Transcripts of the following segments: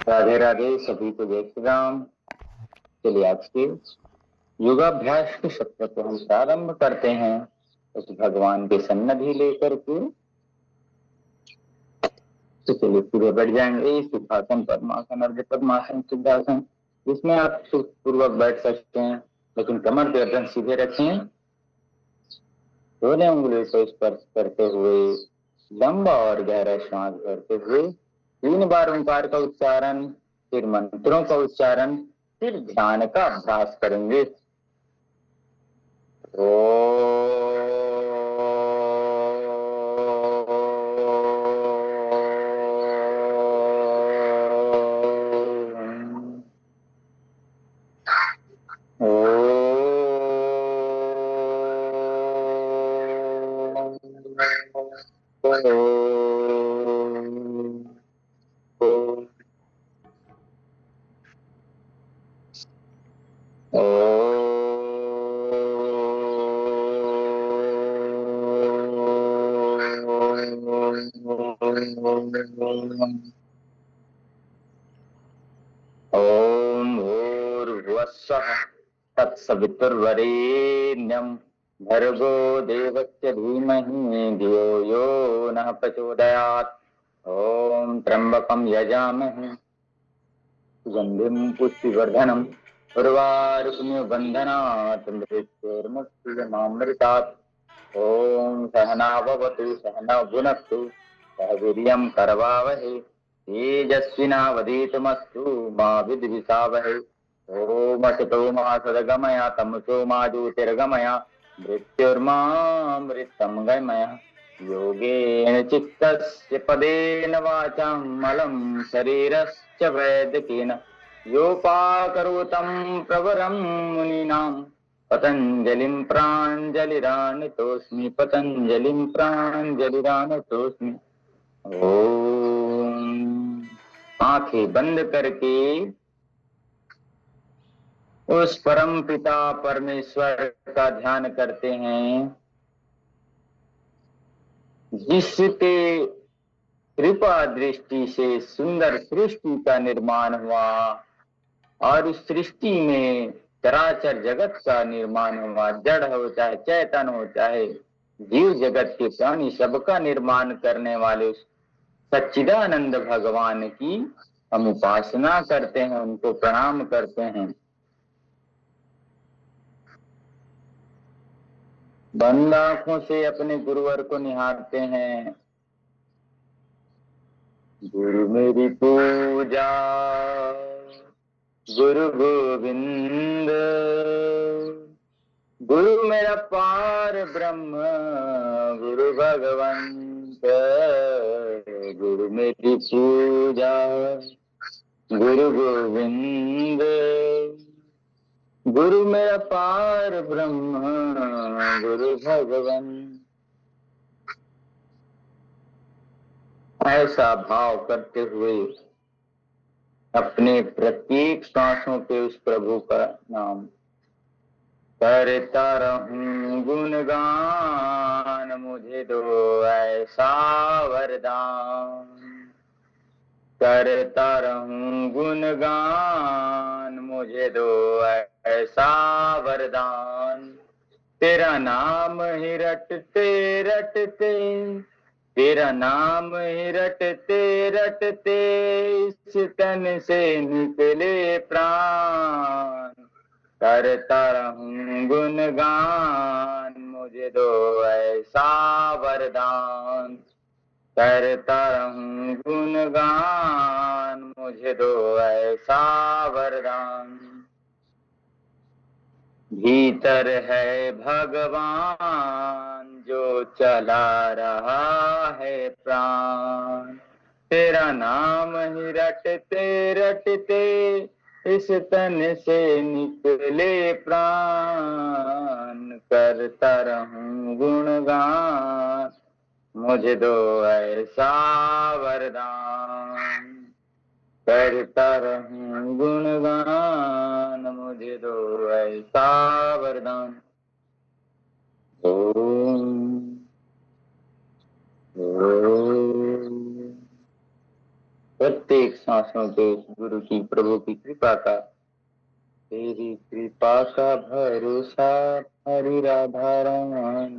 राधे राधे सभी को जय श्री राम। चलिए आज के योगाभ्यास के सत्र को हम प्रारंभ करते हैं उस भगवान के सन्निधि लेकर के। तो चलिए पूरे बैठ जाएंगे सुखासन, पद्मासन, अर्ध पद्मासन, सिद्धासन, जिसमें आप सुखपूर्वक बैठ सकते हैं, लेकिन कमर गर्दन सीधे रखें। दोनों उंगलियों को स्पर्श करते हुए लंबा और गहरा श्वास भरते हुए 3 बार ओंकार का उच्चारण, फिर मंत्रों का उच्चारण, फिर ध्यान का अभ्यास करेंगे। ओम भूर्भुवस्सुः तत्सवितुर्वरेण्यं भर्गो देवस्य धीमहि धियो यो नः प्रचोदयात्। ओम त्र्यंबकं यजामहे सुगंधिं पुष्टिवर्धनम् उर्वारुकमिव बन्धनात् मृत्योर्मुक्षीयमामृतात्। ओम सहना भवतु सहना भुनक्तु सह वीर्यं करवावहै तेजस्विनावधीतमस्तु मा विद्विषावहै। ओम असतो मा सद्गमय तमसो मा ज्योतिर्गमय मृत्युर्मामृतं गमय। योगेन चित्तस्य पदेन वाचां मलं शरीरश्च वैदिकेन योपाकरोतं प्रवरं मुनीनां पतंजलिं प्राञ्जलिरानतोऽस्मि, पतंजलिं प्राञ्जलिरानतोऽस्मि। ओम आंखें बंद करके उस परम पिता परमेश्वर का ध्यान करते हैं जिसके कृपा दृष्टि से सुंदर सृष्टि का निर्माण हुआ और उस सृष्टि में चराचर जगत का निर्माण हुआ। जड़ हो चाहे चैतन हो चाहे जीव जगत के प्राणी, सबका निर्माण करने वाले उस सच्चिदानंद भगवान की हम उपासना करते हैं, उनको प्रणाम करते हैं। बंद आंखों से अपने गुरुवर को निहारते हैं। गुरु मेरी पूजा गुरु गोविंद, गुरु मेरा पार ब्रह्म गुरु भगवंत। गुरु मेरी पूजा गुरु गोविंद, गुरु मेरा पार ब्रह्म गुरु भगवन। ऐसा भाव करते हुए अपने प्रत्येक सांसों पे उस प्रभु का नाम करता रहूं गुणगान, मुझे दो ऐसा वरदान। करता रहूं गुणगान, मुझे दो ऐसा वरदान। तेरा नाम ही रटते रटते, तेरा नाम ही रटते रटते इस तन से निकले प्राण। करता रहूं गुणगान, मुझे दो ऐसा वरदान। करता रहूं गुणगान, मुझे दो ऐसा वरदान। भीतर है भगवान जो चला रहा है प्राण। तेरा नाम ही रटते रटते इस तन से निकले प्राण। करता रहूं गुणगान, मुझे दो ऐसा वरदान। करता रहूं गुणगान, मुझे दो ऐसा वरदान। ओम प्रत्येक सांसों पे गुरु की, प्रभु की कृपा का, तेरी कृपा का भरोसा हरि राधा राम।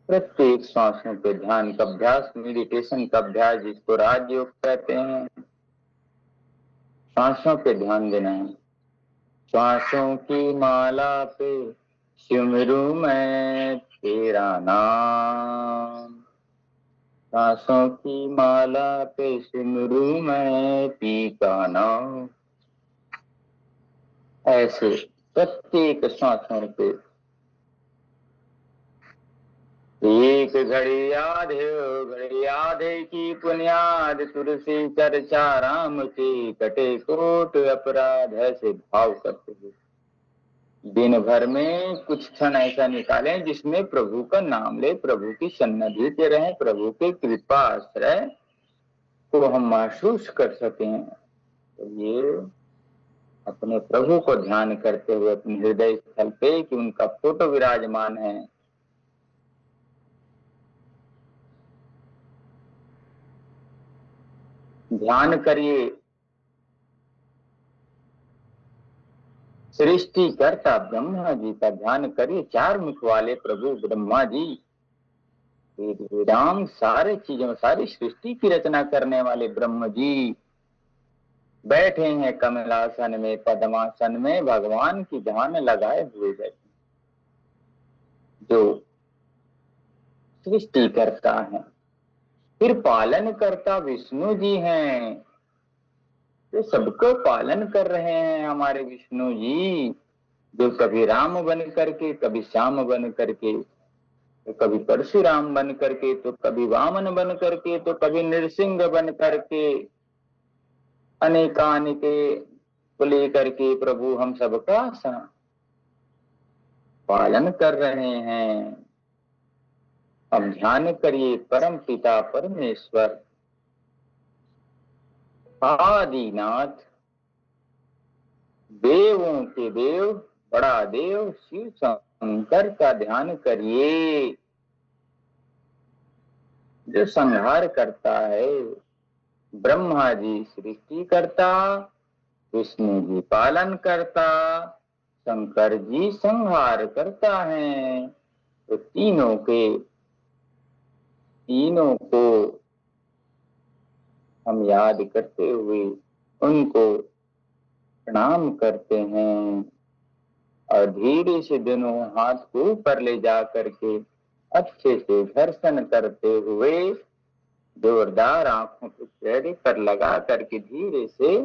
प्रत्येक सांसों पे ध्यान का अभ्यास, मेडिटेशन का अभ्यास, जिसको राजयोग कहते हैं, सांसों पे ध्यान देना है। श्वासों की माला पे सिमरू मैं तेरा नाम, सांसों की माला पे सिमरू मैं पी का नाम। ऐसे प्रत्येक सांसों पे एक घड़ी आधे की पुण्याद, तुलसी चर्चा राम की, कटे कोट अपराध। ऐसे भाव करते हुए दिन भर में कुछ क्षण ऐसा निकालें जिसमें प्रभु का नाम ले, प्रभु की सन्निधि के रहें, प्रभु के कृपा आश्रय को हम महसूस कर सकें। तो ये अपने प्रभु को ध्यान करते हुए अपने हृदय स्थल पे कि उनका फोटो विराजमान है, ध्यान करिए। सृष्टिकर्ता ब्रह्मा जी का ध्यान करिए। चार मुख वाले प्रभु ब्रह्मा जी, वेद वेदांग सारे चीजों, सारी सृष्टि की रचना करने वाले ब्रह्म जी बैठे हैं कमलासन में, पद्मासन में, भगवान की ध्यान लगाए हुए बैठे, जो सृष्टि करता है। फिर पालन करता विष्णु जी हैं, जो सबको पालन कर रहे हैं हमारे विष्णु जी, जो कभी राम बन करके, कभी श्याम बन करके, तो कभी परशुराम बन करके, तो कभी वामन बन करके, तो कभी नृसिंह बन करके, अनेकानिके को लेकर के प्रभु हम सबका पालन कर रहे हैं। अब ध्यान करिए परम पिता परमेश्वर आदिनाथ, देवों के देव, बड़ा देव शिव शंकर का ध्यान करिए, जो संहार करता है। ब्रह्मा जी सृष्टि करता, विष्णु जी पालन करता, शंकर जी संहार करता है। तो तीनों को हम याद करते हुए उनको प्रणाम करते हैं और धीरे से दोनों हाथ को ऊपर ले जा करके अच्छे से घर्षण करते हुए जोरदार आंखों के चेहरे पर लगा करके धीरे से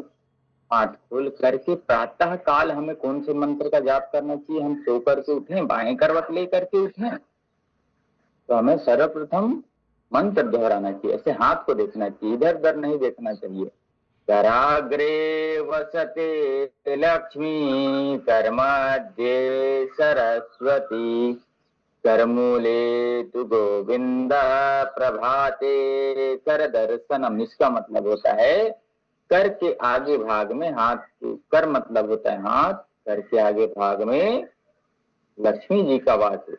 हाथ खोल करके, प्रातः काल हमें कौन से मंत्र का जाप करना चाहिए? हम सो करके उठे, बाएं करवट लेकर के उठे, तो हमें सर्वप्रथम मंत्र दोहराना चाहिए। ऐसे हाथ को देखना चाहिए, इधर उधर नहीं देखना चाहिए। कराग्रे वसते लक्ष्मी, कर्मध्ये सरस्वती, करमूले तु गोविंद, प्रभाते कर दर्शनम। इसका मतलब होता है कर के आगे भाग में हाथ, कर मतलब होता है हाथ, कर के आगे भाग में लक्ष्मी जी का वास है,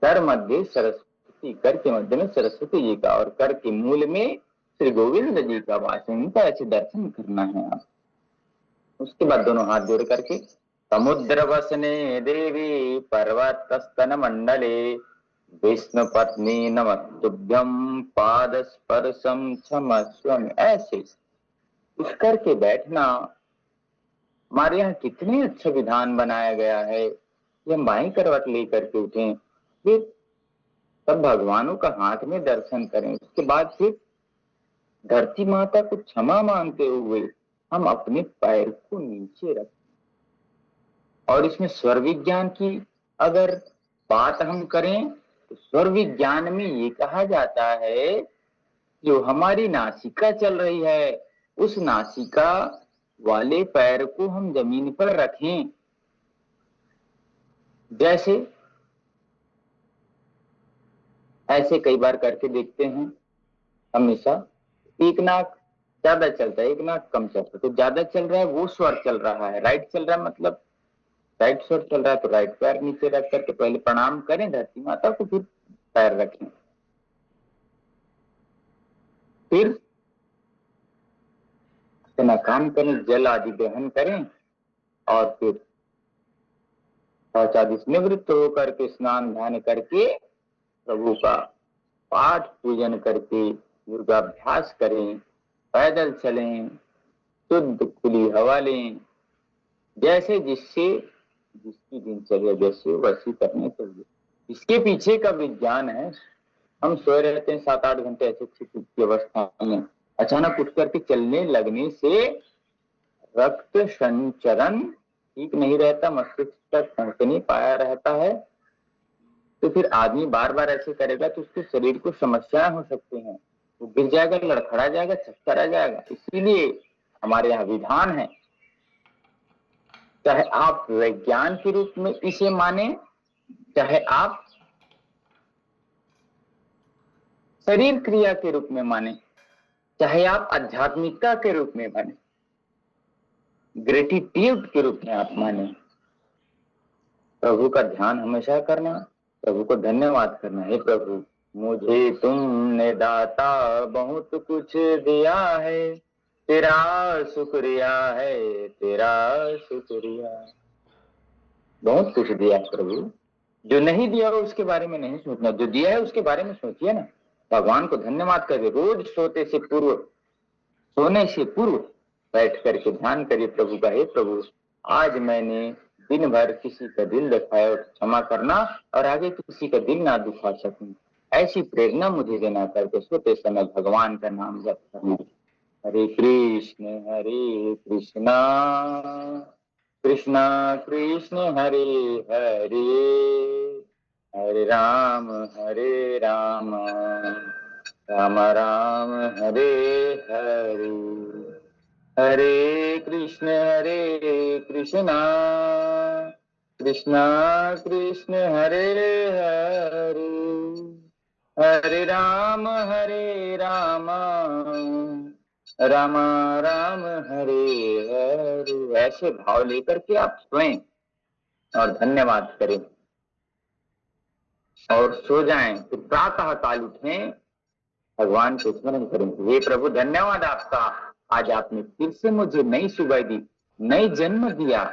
कर मध्य सरस्वती, कर के मध्य में सरस्वती जी का, और कर के मूल में श्री गोविंद जी का वास है। इनका ऐसे दर्शन करना है आप। उसके बाद दोनों हाथ जोड़ करके समुद्र वसने देवी पर्वत स्तन मंडले, विष्णु पत्नी नमस्तुभ्यं पाद स्पर्शम क्षमस्व, ऐसे इस करके बैठना। हमारे यहाँ कितने अच्छा विधान बनाया गया है कि हम बाई करवट लेकर के उठें, फिर तब भगवानों का हाथ में दर्शन करें। उसके बाद फिर धरती माता को क्षमा मांगते हुए हम अपने पैर को नीचे रखें। और इसमें स्वर विज्ञान की अगर बात हम करें तो स्वर विज्ञान में ये कहा जाता है, जो हमारी नासिका चल रही है, उस नासिका वाले पैर को हम जमीन पर रखें। जैसे ऐसे कई बार करके देखते हैं, हमेशा एक नाक ज्यादा चलता है, एक नाक कम चलता है, तो ज्यादा चल रहा है वो स्वर चल रहा है, राइट चल रहा है मतलब राइट स्वर चल रहा है, तो राइट पैर नीचे रख करके पहले प्रणाम करें धरती माता को, फिर पैर रखें। फिर अपना काम करें, जल आदि ग्रहण करें और फिर शौच आदि से निवृत्त होकर के स्नान ध्यान करके प्रभु का पाठ पूजन करके योगाभ्यास करें, पैदल चलें, शुद्ध खुली हवा लें, जैसे जिसकी दिनचर्या जैसे वैसी करनी चाहिए। इसके पीछे का विज्ञान है। हम सोए रहते हैं 7-8 घंटे ऐसे की अवस्था में, अचानक उठ करके चलने लगने से रक्त संचरण ठीक नहीं रहता, मस्तिष्क तक पहुंच नहीं पाया रहता है। तो फिर आदमी बार बार ऐसे करेगा तो उसके शरीर को समस्याएं हो सकती हैं, वो गिर जाएगा, लड़खड़ा जाएगा, चक्कर आ जाएगा। इसीलिए हमारे यहाँ विधान है, चाहे आप विज्ञान के रूप में इसे माने, चाहे आप शरीर क्रिया के रूप में माने, चाहे आप आध्यात्मिकता के रूप में माने, ग्रेटिट्यूड के रूप में आप माने, प्रभु का ध्यान हमेशा करना, प्रभु को धन्यवाद करना। हे प्रभु, मुझे तुमने दाता बहुत कुछ दिया है, तेरा शुक्रिया है, तेरा शुक्रिया। बहुत कुछ दिया प्रभु, जो नहीं दिया हो उसके बारे में नहीं सोचना, जो दिया है उसके बारे में सोचिए ना। भगवान को धन्यवाद करिए। रोज सोने से पूर्व बैठ करके ध्यान करिए प्रभु का। हे प्रभु, आज मैंने दिन भर किसी का दिल दुखाया, क्षमा करना और आगे किसी का दिल ना दुखा सकूं, ऐसी प्रेरणा मुझे देना करके सोते समय भगवान का नाम जप करना। हरे कृष्ण कृष्णा कृष्ण हरे हरे, हरे राम राम राम हरे हरे, हरे कृष्ण कृष्ण कृष्ण हरे हरे, हरे राम राम राम हरे हरे। ऐसे भाव लेकर के आप सोएं और धन्यवाद करें और सो जाएं। तो प्रातः काल उठें, भगवान को स्मरण करेंगे। हे प्रभु, धन्यवाद आपका, आज आपने फिर से मुझे नई सुबह दी, नई जन्म दिया।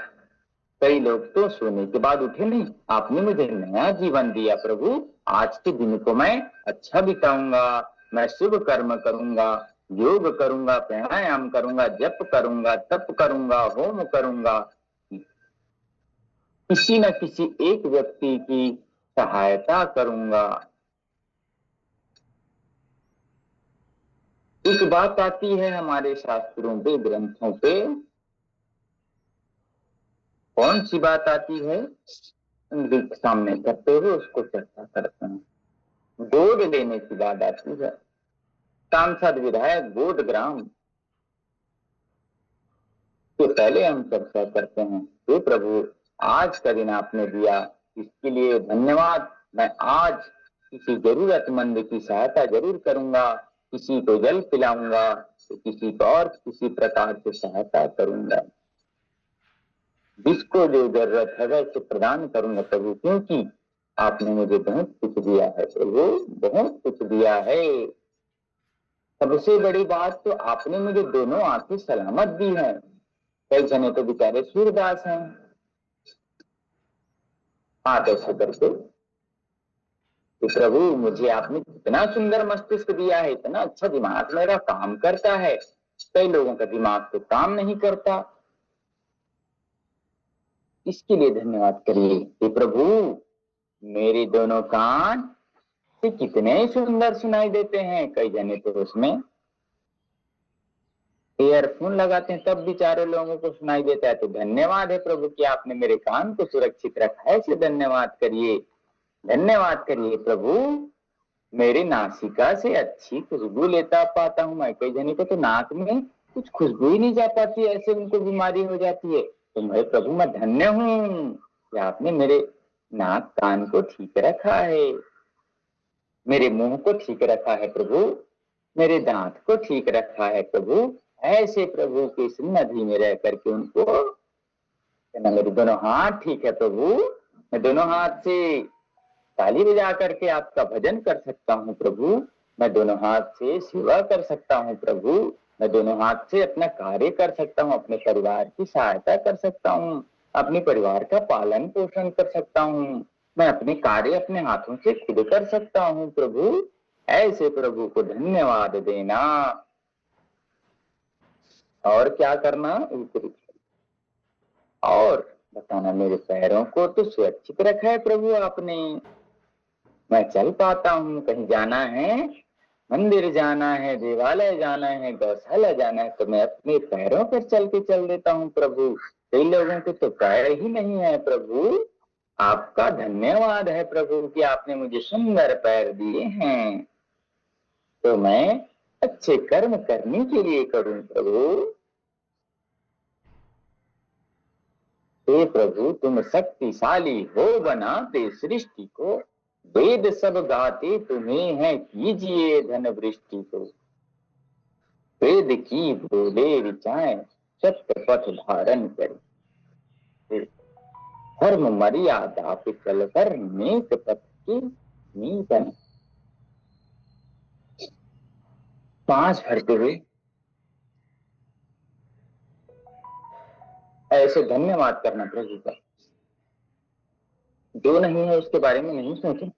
कई लोग तो सोने के बाद उठे नहीं, आपने मुझे नया जीवन दिया। प्रभु, आज के दिन को मैं अच्छा बिताऊंगा, मैं शुभ कर्म करूंगा, योग करूंगा, प्राणायाम करूंगा, जप करूंगा, तप करूंगा, होम करूंगा, किसी न किसी एक व्यक्ति की सहायता करूंगा। एक बात आती है हमारे शास्त्रों पे, ग्रंथों पे, कौन सी बात आती है? सामने करते हुए उसको चर्चा करते हैं। गोद लेने की बात आती है। सांसद विधायक गोद ग्राम के पहले हम चर्चा करते हैं। हे प्रभु, आज का दिन आपने दिया, इसके लिए धन्यवाद। मैं आज किसी जरूरतमंद की सहायता जरूर करूंगा, किसी को जल पिलाऊंगा, तो किसी को और किसी प्रकार से सहायता करूंगा, जिसको जो जरूरत है वैसे प्रदान करूंगा प्रभु, क्योंकि आपने मुझे बहुत कुछ दिया है प्रभु, बहुत कुछ दिया है। सबसे बड़ी बात तो आपने मुझे दोनों आंखें सलामत दी है। कई जने तो बेचारे सूरदास हैं, हाथ ऐसे करके कि प्रभु, मुझे आपने इतना सुंदर मस्तिष्क दिया है, इतना अच्छा दिमाग मेरा काम करता है। कई लोगों का दिमाग तो काम नहीं करता। इसके लिए धन्यवाद करिए कि प्रभु, मेरे दोनों कान से कितने सुंदर सुनाई देते हैं। कई जने तो उसमें ईयरफोन लगाते हैं तब भी चारों लोगों को सुनाई देता है। तो धन्यवाद है प्रभु कि आपने मेरे कान को सुरक्षित रखा है, इसलिए धन्यवाद करिए, धन्यवाद करिए प्रभु। मेरी नासिका से अच्छी खुशबू लेता पाता हूं मैं। कई जने को तो नाक में कुछ खुशबू ही नहीं जा पाती, ऐसे उनको बीमारी हो जाती है। तो मैं प्रभु, मैं धन्य हूं कि आपने मेरे नाक कान को ठीक रखा है, मेरे मुंह को ठीक रखा है प्रभु, मेरे दांत को ठीक रखा है प्रभु। ऐसे प्रभु के सन्निधि में रह करके उनको कहना, मेरे दोनों हाथ ठीक है प्रभु, मैं दोनों हाथ से ताली बजा करके आपका भजन कर सकता हूँ प्रभु। मैं दोनों हाथ से सेवा कर सकता हूँ प्रभु, मैं दोनों हाथ से अपना कार्य कर सकता हूँ, अपने परिवार की सहायता कर सकता हूँ, अपने परिवार का पालन पोषण कर सकता हूँ, मैं अपने कार्य अपने हाथों से खुद कर सकता हूँ प्रभु। ऐसे प्रभु को धन्यवाद देना। और क्या करना, ऊपरी और बताना, मेरे पैरों को तो सुरक्षित रखा है प्रभु आपने, मैं चल पाता हूँ, कहीं जाना है, मंदिर जाना है, देवालय जाना है, गौशाला जाना है, तो मैं अपने पैरों पर चल के चल देता हूँ प्रभु। कई लोगों के तो पैर ही नहीं है प्रभु, आपका धन्यवाद है प्रभु कि आपने मुझे सुंदर पैर दिए हैं, तो मैं अच्छे कर्म करने के लिए करूं प्रभु। हे प्रभु तुम शक्तिशाली हो, बनाते सृष्टि को, वेद सब गाते तुम्हें है, कीजिए धन वृष्टि को। वेद की बोले ऋचाएं, सत्य पथ धारण करे, धर्म मर्यादा पे चलकर नेक पथ की नीतन। सांस भरते हुए ऐसे धन्यवाद करना प्रभु का, जो नहीं है उसके बारे में नहीं सोचना,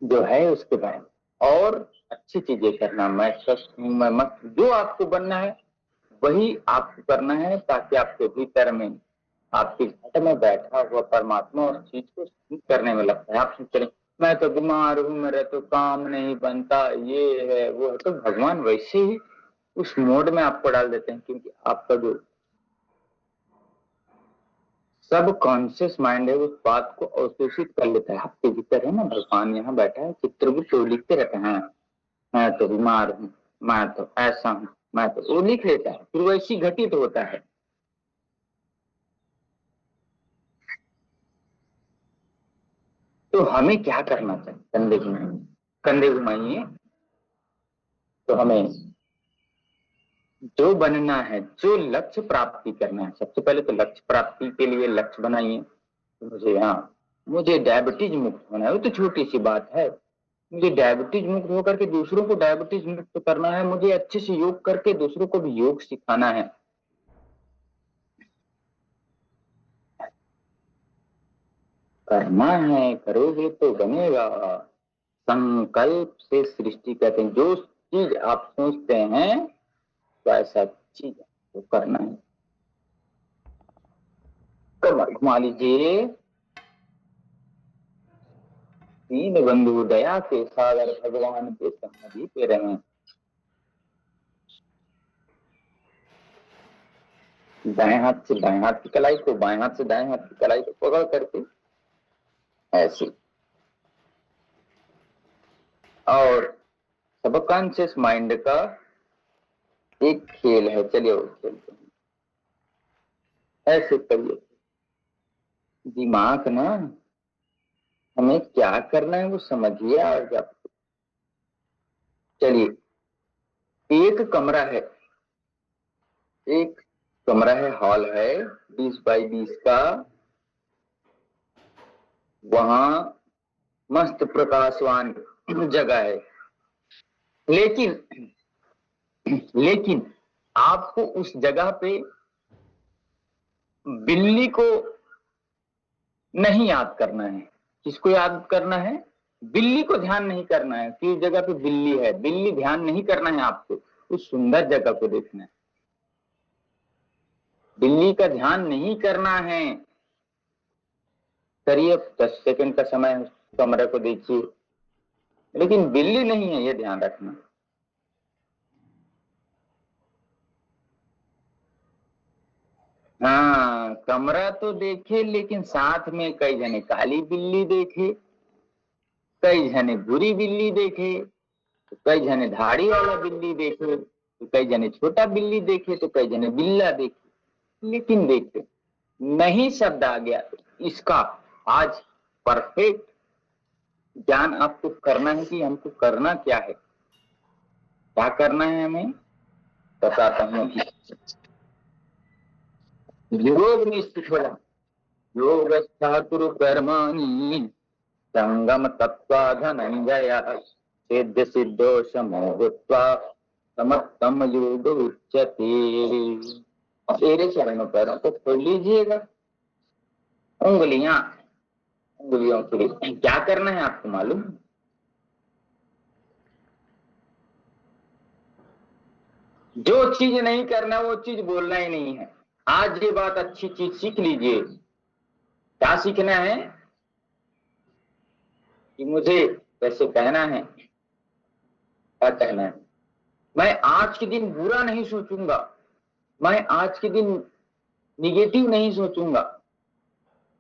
जो है उसके बारे में और अच्छी चीजें करना। मैं स्वस्थ हूं, मैं मस्त, जो आपको बनना है वही आपको करना है, ताकि आपके भीतर में, आपके घट में बैठा हुआ परमात्मा उस चीज को ठीक करने में लगता है। आप सोच रहे मैं तो बीमार हूं, मेरा तो काम नहीं बनता, ये है वो है, तो भगवान वैसे ही उस मोड में आपको डाल देते हैं, क्योंकि आपका जो सब कॉन्शियस माइंड है उस बात को अवशोषित कर लेता है। आपके भीतर है ना, भगवान यहाँ बैठा है, चित्रगुप्त वो लिखते रहते हैं, मैं तो बीमार हूँ, मैं तो ऐसा हूँ, मैं तो, वो लिख लेता है, फिर वैसी घटित होता है। तो हमें क्या करना चाहिए, कंधे घुमाइए, कंधे घुमाइए, तो हमें जो बनना है, जो लक्ष्य प्राप्ति करना है, सबसे पहले तो लक्ष्य प्राप्ति के लिए लक्ष्य बनाइए। तो मुझे, हाँ, मुझे डायबिटीज मुक्त होना है, वो तो छोटी सी बात है। मुझे डायबिटीज मुक्त होकर के दूसरों को डायबिटीज मुक्त करना है, मुझे अच्छे से योग करके दूसरों को भी योग सिखाना है। करना है, करोगे तो बनेगा। संकल्प से सृष्टि कहते हैं, जो चीज आप सोचते हैं तो ऐसा चीज वो करना है। कमर घुमा लीजिए, दीन बंधु दया के सागर भगवान के समाधि पे रहें। दाएं हाथ से दाएं हाथ की कलाई को, बाएं हाथ से दाएं हाथ की कलाई को पकड़ करके ऐसे, और सबकॉन्शियस माइंड का एक खेल है, चलिए वो खेलते हैं। ऐसे करिए, दिमाग ना, हमें क्या करना है वो समझिए। और जब, चलिए, एक कमरा है, एक कमरा है, हॉल है 20 बाई 20 का, वहां मस्त प्रकाशवान जगह है, लेकिन लेकिन आपको उस जगह पे बिल्ली को नहीं याद करना है। किसको याद करना है? बिल्ली को ध्यान नहीं करना है कि उस जगह पे बिल्ली है, बिल्ली ध्यान नहीं करना है आपको, उस सुंदर जगह को देखना है। बिल्ली का ध्यान नहीं करना है। करिए 10 सेकंड का समय है, कमरे को देखिए, लेकिन बिल्ली नहीं है, ये ध्यान रखना। हाँ, कमरा तो देखे, लेकिन साथ में कई जने काली बिल्ली देखे, कई जने बुरी बिल्ली देखे, तो कई जने धाड़ी वाला बिल्ली देखे, तो कई जने छोटा बिल्ली देखे, तो कई जने बिल्ला देखे, लेकिन देखते नहीं शब्द आ गया। इसका आज परफेक्ट ज्ञान आपको करना है कि हमको करना क्या है, क्या करना है हमें, बताता हूँ। योग निष्ठ योग कुरु कर्माणि संगम तत्वा धनंजय सिद्ध सिद्धो समो भूत्वा समत्तम योग उच्यते। तेरे चरणों पैरों को खोल लीजिएगा। उंगलियों के लिए क्या करना है आपको मालूम? जो चीज नहीं करना वो चीज बोलना ही नहीं है। आज ये बात अच्छी चीज सीख लीजिए। क्या सीखना है? कि मुझे कैसे कहना है, क्या कहना है। मैं आज के दिन बुरा नहीं सोचूंगा, मैं आज के दिन निगेटिव नहीं सोचूंगा।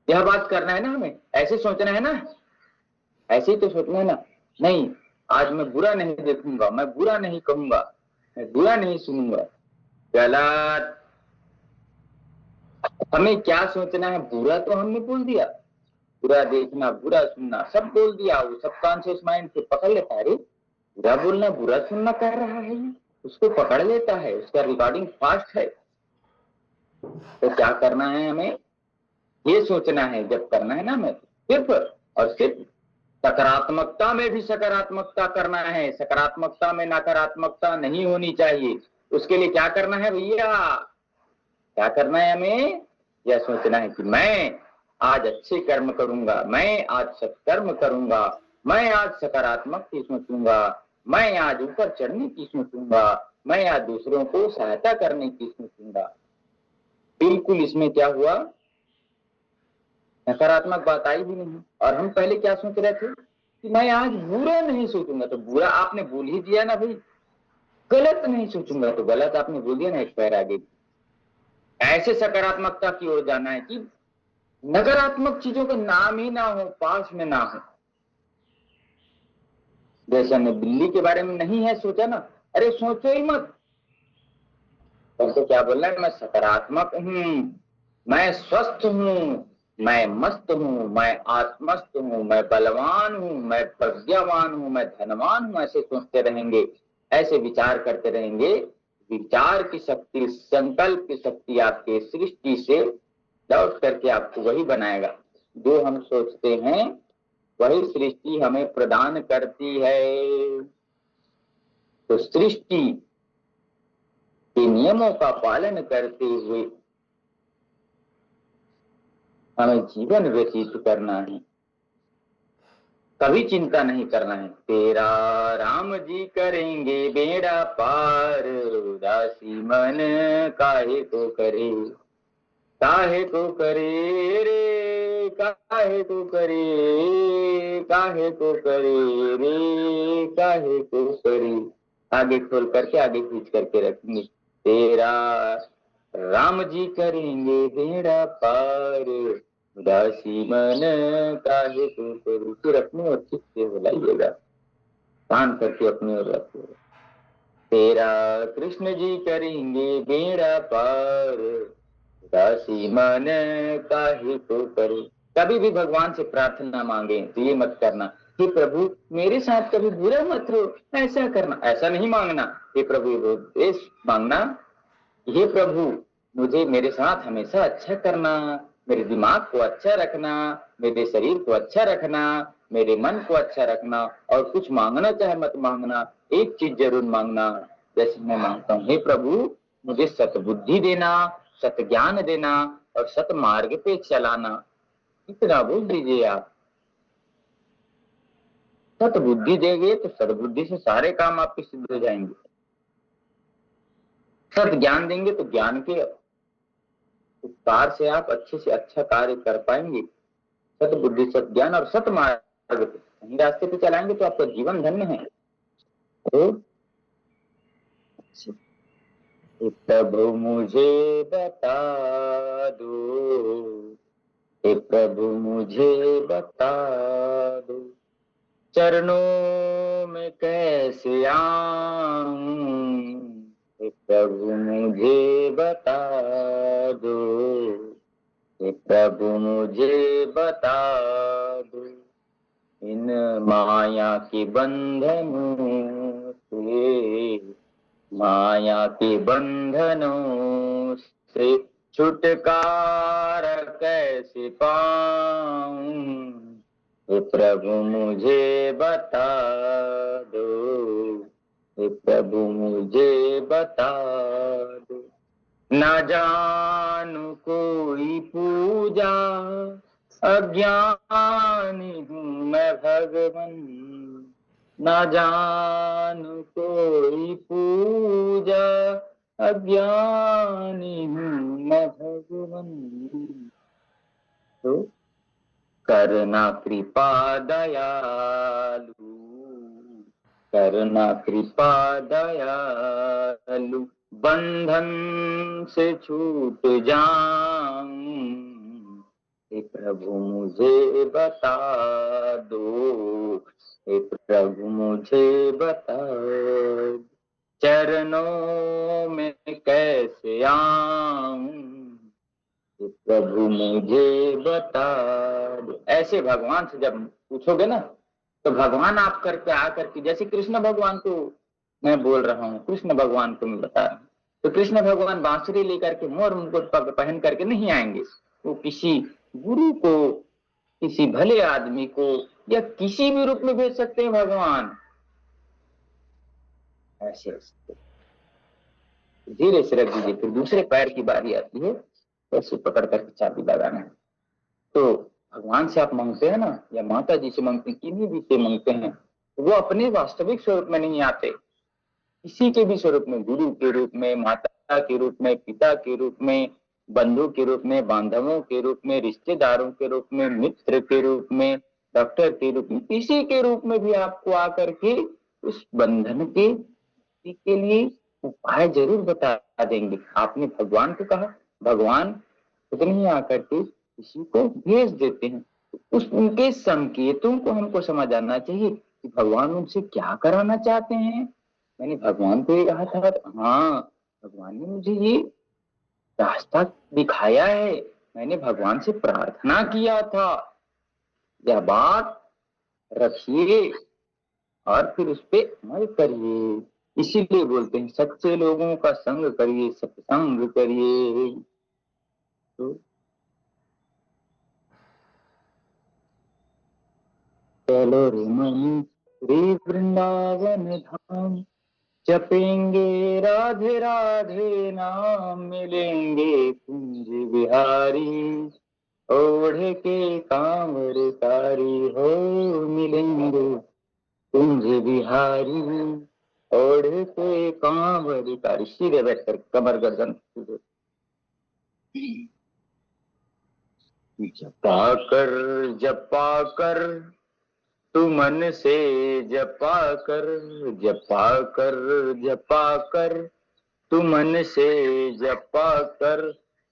यह बात करना है ना हमें, ऐसे सोचना है ना, ऐसे ही तो सोचना है ना। नहीं, आज मैं बुरा नहीं देखूंगा, मैं बुरा नहीं कहूंगा, मैं बुरा नहीं सुनूंगा। गलत। हमें क्या सोचना है? बुरा तो हमने बोल दिया, बुरा देखना, बुरा सुनना सब बोल दिया। वो सबकॉन्शियस माइंड से पकड़ लेता है, अरे बुरा बोलना, बुरा सुनना कह रहा है ये, उसको पकड़ लेता है, उसका रिकॉर्डिंग फास्ट है। तो क्या करना है हमें? ये सोचना है, जब करना है ना हमें, सिर्फ और सिर्फ सकारात्मकता में भी सकारात्मकता करना है, सकारात्मकता में नकारात्मकता नहीं होनी चाहिए। उसके लिए क्या करना है भैया? क्या करना है हमें? यह सोचना है कि मैं आज अच्छे कर्म करूंगा, मैं आज सत्कर्म करूंगा, मैं आज सकारात्मक की सोचूंगा, मैं आज ऊपर चढ़ने की सोचूंगा, मैं आज दूसरों को सहायता करने की सोचूंगा। बिल्कुल इसमें क्या हुआ? नकारात्मक बात आई भी नहीं। और हम पहले क्या सोच रहे थे कि मैं आज बुरा नहीं सोचूंगा। तो बुरा आपने बोल ही दिया ना भाई। गलत नहीं सोचूंगा तो गलत आपने बोल दिया ना, एक पैर आगे। ऐसे सकारात्मकता की ओर जाना है कि नकारात्मक चीजों का नाम ही ना हो, पास में ना हो। जैसे हमने बिल्ली के बारे में नहीं है सोचा ना, अरे सोचो ही मत। तो क्या बोलना है? मैं सकारात्मक हूं, मैं स्वस्थ हूं, मैं मस्त हूं, मैं आत्मस्त हूं, मैं बलवान हूं, मैं प्रज्ञावान हूं, मैं धनवान हूं। ऐसे सोचते रहेंगे, ऐसे विचार करते रहेंगे। विचार की शक्ति, संकल्प की शक्ति आपके सृष्टि से लौट करके आपको वही बनाएगा। जो हम सोचते हैं वही सृष्टि हमें प्रदान करती है। तो सृष्टि के नियमों का पालन करते हुए हमें जीवन व्यतीत करना है, कभी चिंता नहीं करना है। तेरा राम जी करेंगे बेड़ा पार, उदासी मन काहे को करे, काहे को करे रे, काहे को करे, काहे को करे रे, काहे को करे। आगे खोल करके, आगे खींच करके रखेंगे। तेरा राम जी करेंगे बेड़ा पार, उदासी मन काहे को करे। फिर अपनी ओर ठीक से बुलाइएगा, कान करके अपनी ओर रखिएगा। तेरा कृष्ण जी करेंगे बेड़ा पार, उदासी मन काहे को करे। कभी भी भगवान से प्रार्थना मांगे तो ये मत करना कि प्रभु मेरे साथ कभी बुरा मत हो, ऐसा करना, ऐसा नहीं मांगना। हे प्रभु ये मांगना, हे प्रभु मुझे मेरे साथ हमेशा अच्छा करना, मेरे दिमाग को अच्छा रखना, मेरे शरीर को अच्छा रखना, मेरे मन को अच्छा रखना। और कुछ मांगना चाहे मत मांगना, एक चीज जरूर मांगना। जैसे मैं मांगता हूँ, हे प्रभु मुझे सतबुद्धि देना, सत ज्ञान देना और सत मार्ग पे चलाना। इतना बोल दीजिए आप। सत बुद्धि देंगे तो सदबुद्धि से सारे काम आपके सिद्ध हो जाएंगे। सत ज्ञान देंगे तो ज्ञान के उपकार से आप अच्छे से अच्छा कार्य कर पाएंगे। सत बुद्धि, सत ज्ञान और सत मार्ग पे, सही रास्ते पे चलाएंगे तो आपका जीवन धन्य है। तो प्रभु मुझे बता दो, हे प्रभु मुझे बता दो, चरणों में कैसे आऊं। हे प्रभु मुझे बता दो, हे प्रभु मुझे बता दो, इन माया के बंधनों से, माया के बंधनों से छुटकारा कैसे पाऊं। हे प्रभु मुझे बता दो, हे प्रभु मुझे बता दो। न जानू कोई पूजा, अज्ञानी हूँ मैं भगवन। न जानू कोई पूजा, अज्ञानी हूँ मैं भगवन। तो करना कृपा दयालु, करना कृपा दयालु, बंधन से छूट जाऊं। हे प्रभु मुझे बता दो, हे प्रभु मुझे बता दो, चरणों में कैसे आऊं। हे प्रभु मुझे बता दो। ऐसे भगवान से जब पूछोगे ना, तो भगवान आप करके आकर के, जैसे कृष्ण भगवान को मैं बोल रहा हूँ, कृष्ण भगवान को मैं बता रहा हूँ, तो कृष्ण भगवान बांसुरी लेकर के मोर मुकुट पहन करके नहीं आएंगे। वो किसी गुरु को, किसी भले आदमी को, या किसी भी रूप में भेज सकते हैं भगवान। ऐसे धीरे से रख दीजिए, फिर दूसरे पैर की बारी आती है, ऐसे पकड़ करके चाबी लगाना है। तो भगवान से आप मांगते हैं ना, या माता जी से मांगते हैं, किन्हीं भी से मांगते हैं, वो अपने वास्तविक स्वरूप में नहीं आते, किसी के भी स्वरूप में, गुरु के रूप में, माता के रूप में, पिता के रूप में, बंधु के रूप में, बांधवों के रूप में, रिश्तेदारों के रूप में, मित्र के रूप में, डॉक्टर के रूप में, किसी के रूप में भी आपको आकर के उस बंधन के लिए उपाय जरूर बता देंगे। आपने भगवान को कहा, भगवान खुद नहीं आकर के किसी को भेज देते हैं। उस उनके संकेतों को हमको समझ आना चाहिए कि भगवान उनसे क्या कराना चाहते हैं। मैंने भगवान को ये कहा था, हाँ भगवान ने मुझे ये रास्ता दिखाया है, मैंने भगवान से प्रार्थना किया था, यह बात रखिए और फिर उस पे अमल करिए। इसीलिए बोलते हैं सच्चे लोगों का संग करिए, सत्संग करिए। तो चलो रे मन रे वृंदावन धाम, जपेंगे राधे राधे नाम, मिलेंगे कुंज बिहारी, ओढ़े के कांवर कारी हो, मिलेंगे कुंज बिहारी, ओढ़े के कांवर कारी। सीधे बैठकर कमर गर्दन जपा कर, जपा कर तू मन से, जपा कर, जपा कर, जपा कर तू मन से, जपा कर।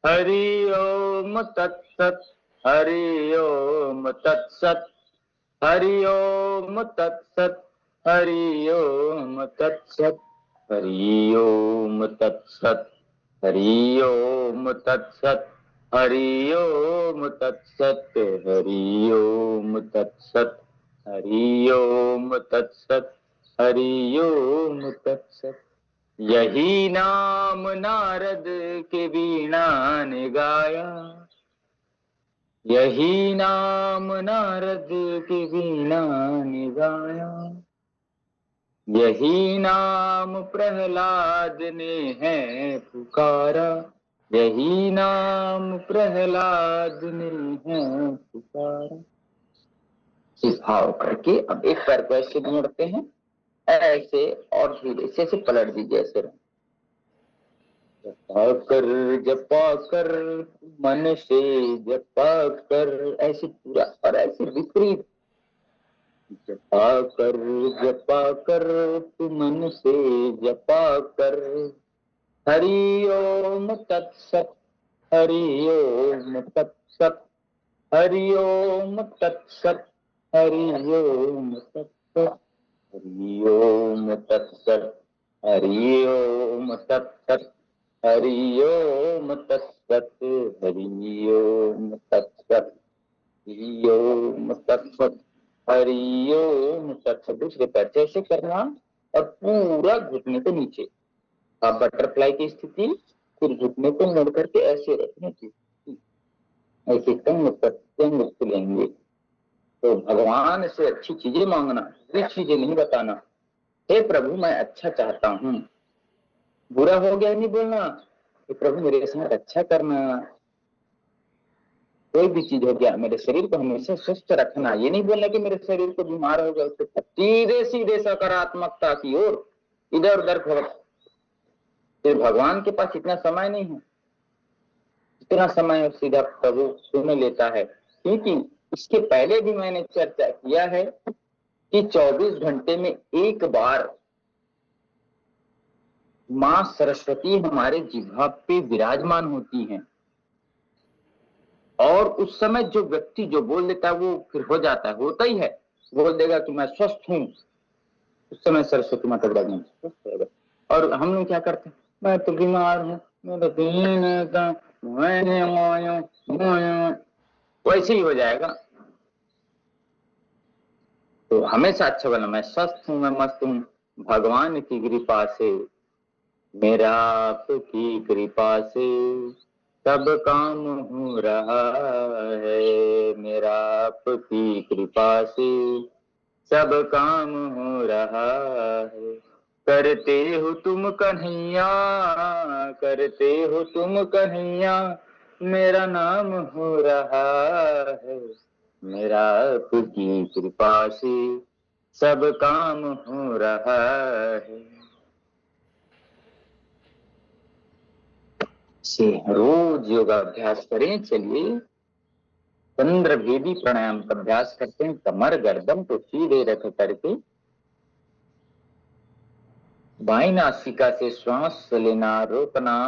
हरि ओम तत्सत, हरि ओम तत्सत, हरि ओम तत्सत, हरि ओम तत्सत, हरि ओम तत्सत, हरि ओम तत्सत, हरि ओम तत्सत, हरि ओम तत्सत, हरि ओम तत्सत, हरि ओम तत्सत। यही नाम नारद के वीणा ने गाया, यही नाम नारद की वीणा ने गाया, यही नाम प्रहलाद ने है पुकारा, यही नाम प्रहलाद ने है पुकारा। इस भाव करके अब एक पैर को ऐसे मोड़ते हैं, ऐसे, और धीरे से ऐसे पलट दीजिए, ऐसे जपा कर, जपा कर मन से, जपा कर, ऐसे पूरा और ऐसे विपरीत। जपा कर, जपा कर तू मन से, जपा कर। हरि ओम तत्सत, हरि ओम तत्सत, हरि ओम तत्सत, हरि ओम तत्सत, हरि ओम तत्सत, हरि ओम तत्सत, हरि ओम तत्सत, हरि ओम तत्सत, हरि ओम तत्सत, हरि ओम तत्सत। दूसरे पैर से ऐसे करना और पूरा घुटने को नीचे, आप बटरफ्लाई की स्थिति, फिर घुटने को मोड़ करके ऐसे रखने की, ऐसे कंग खुलेंगे। तो भगवान से अच्छी चीजें मांगना, बुरी चीजें नहीं बताना। हे प्रभु मैं अच्छा चाहता हूँ, बुरा हो गया नहीं बोलना, हे प्रभु मेरे साथ अच्छा करना, कोई भी चीज हो गया मेरे शरीर को हमेशा स्वस्थ रखना। ये नहीं बोलना कि मेरे शरीर को बीमार हो गया, उसके सीधे सीधे सकारात्मकता की ओर इधर उधर भटक। फिर भगवान के पास इतना समय नहीं है, इतना समय सीधा प्रभु सुन लेता है। क्योंकि इसके पहले भी मैंने चर्चा किया है कि 24 घंटे में एक बार मां सरस्वती हमारे जिह्वा पे विराजमान होती हैं, और उस समय जो व्यक्ति जो बोल देता है वो फिर हो जाता है, होता ही है, बोल देगा कि मैं स्वस्थ हूं, उस समय सरस्वती माता विराजमान स्वस्थ रहेगा। और हम लोग क्या करते हैं, मैं तो बीमार हूँ, मैं तो वैसे ही हो जाएगा। तो हमेशा अच्छा बोलना, मैं स्वस्थ हूँ, मैं मस्त हूँ, भगवान की कृपा से, मेरा आपकी कृपा से सब काम हो रहा है, मेरा आपकी कृपा से सब काम हो रहा है। करते हो तुम कन्हैया, करते हो तुम कन्हैया, मेरा नाम हो रहा है, मेरा आपकी कृपा से सब काम हो रहा है। से रोज योगाभ्यास करें। चलिए चंद्र भेदी प्राणायाम का अभ्यास करते हैं। कमर गर्दन को सीधे रख करके बाईं नासिका से श्वास लेना रोकना,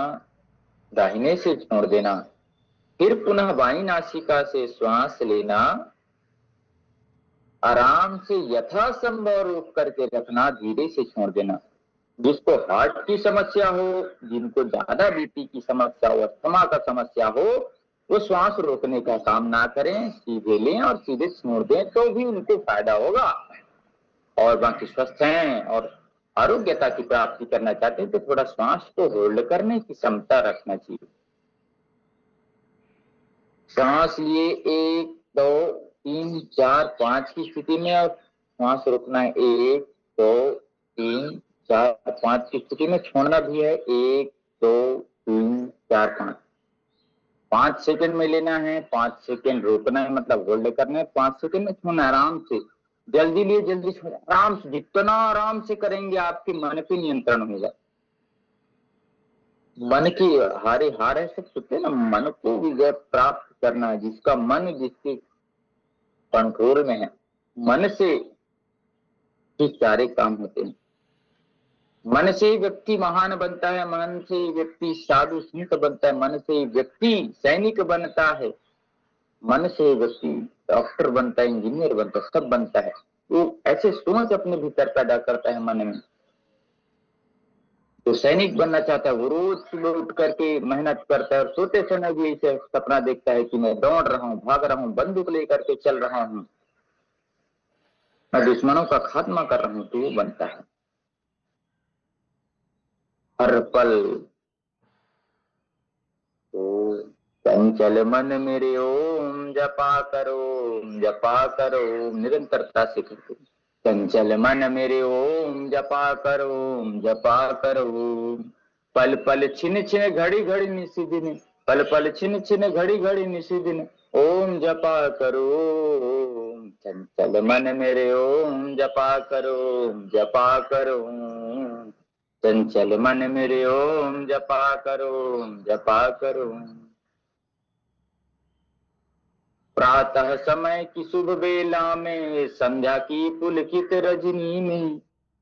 दाहिने से छोड़ देना, फिर पुनः बाईं नासिका से श्वास लेना, आराम से यथासंभव रोक करके रखना, धीरे से छोड़ देना। जिसको हार्ट की समस्या हो, जिनको ज्यादा बीपी की समस्या हो, अस्थमा का समस्या हो, वो श्वास रोकने का काम ना करें, सीधे लें और सीधे छोड़ दें, तो भी उनको फायदा होगा। और बाकी स्वस्थ हैं और आरोग्यता की प्राप्ति करना चाहते हैं तो थोड़ा श्वास को होल्ड करने की क्षमता रखना चाहिए। सांस लिए 1 2 3 4 5 की स्थिति में, और श्वास रोकना है 1 2 3 4 5 की स्थिति में, छोड़ना भी है 1 2 3 4 5। 5 सेकंड में लेना है, 5 सेकंड रोकना है, मतलब होल्ड करना है, 5 सेकंड में छोड़ना है। आराम से, जल्दी लिए जल्दी छोड़े, आराम से। जितना आराम से करेंगे आपके मन पे नियंत्रण होगा। मन की हारे हार है, सब सोचते ना, मन को विजय प्राप्त करना है। जिसका मन जिसके कंट्रोल में है, मन से ही सारे काम होते हैं। मन से ही व्यक्ति महान बनता है, मन से ही व्यक्ति साधु संत बनता है, मन से ही व्यक्ति सैनिक बनता है, मन से ही व्यक्ति डॉक्टर बनता है, इंजीनियर बनता है, सब बनता है। वो ऐसे सोच अपने भीतर पैदा करता है मन में। तो सैनिक बनना चाहता है, वो रोज सुबह उठ करके मेहनत करता है, और सोते समय भी ऐसे सपना देखता है कि मैं दौड़ रहा हूँ, भाग रहा हूँ, बंदूक लेकर के चल रहा हूँ, मैं दुश्मनों का खात्मा कर रहा हूँ, तो वो बनता है। हर पल तो चंचल मन मेरे ओम जपा करो, जपा करो, निरंतरता से करते। चंचल मन मेरे ओम जपा करो, जपा करो, पल पल छिन छिन घड़ी घड़ी निशिदिन, पल पल छिन छिन घड़ी घड़ी निशिदिन, ओम जपा करो। चंचल मन मेरे ओम जपा करो, जपा करो, चंचल मन मेरे ओम जपा करो, जपा करो। प्रातः समय की शुभ बेला में, संध्या की पुलकित रजनी में,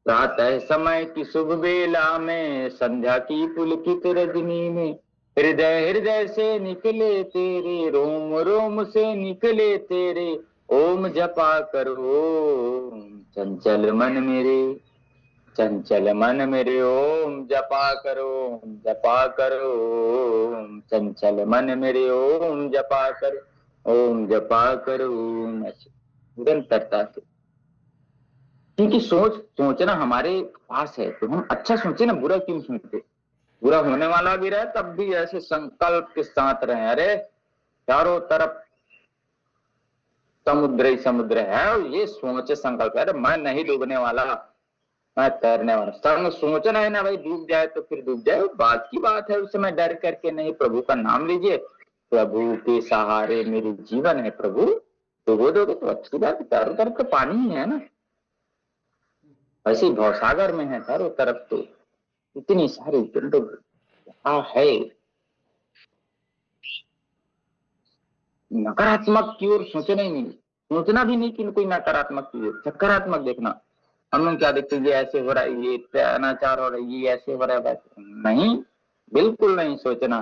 प्रातः समय की शुभ बेला में, संध्या की पुलकित रजनी में, हृदय हृदय से निकले तेरे, रोम रोम से निकले तेरे, ओम जपा करो। चंचल मन मेरे, चंचल मन मेरे ओम जपा करो, जपा करो, चंचल मन मेरे ओम जपा करो, ओम जपा करो, निरंतरता से। क्योंकि सोचना हमारे पास है, तो हम अच्छा सोचे ना, बुरा क्यों सोचते। बुरा होने वाला भी रहे तब भी ऐसे संकल्प के साथ रहे, अरे चारों तरफ समुद्र ही समुद्र है। और ये सोच संकल्प है, अरे मैं नहीं डूबने वाला, मैं तैरने वाला। संग सोचना है ना भाई, डूब जाए तो फिर डूब जाए, बात की बात है। उस समय डर करके नहीं, प्रभु का नाम लीजिए। प्रभु के सहारे मेरे जीवन है प्रभु, डुबो दोगे तो अच्छी बात है, चारों तरफ तो पानी ही है ना, ऐसे भवसागर में है चारों तरफ, तो इतनी सारी पिंड है। नकारात्मक की ओर सोचना ही नहीं, सोचना भी नहीं कि कोई नकारात्मक की ओर, सकारात्मक देखना। हम लोग क्या देखते हैं, ये ऐसे हो रहा है, ये अनाचार हो रहा है, ये ऐसे हो रहा है, वैसे नहीं, बिल्कुल नहीं सोचना।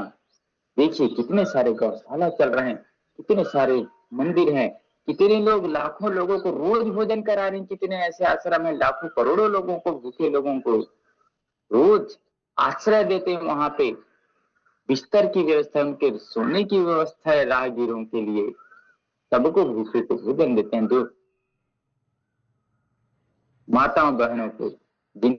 देखिए कितने सारे गौशाला चल रहे हैं, कितने सारे मंदिर हैं, कितने लोग लाखों लोगों को रोज भोजन करा रहे हैं, कितने ऐसे आश्रम है, लाखों करोड़ों लोगों को, भूखे लोगों को रोज आश्रय देते हैं। वहां पे बिस्तर की व्यवस्था है, उनके सोने की व्यवस्था है, राहगीरों के लिए, सबको भूखे को भोजन देते हैं। जो माताओं बहनों को जिन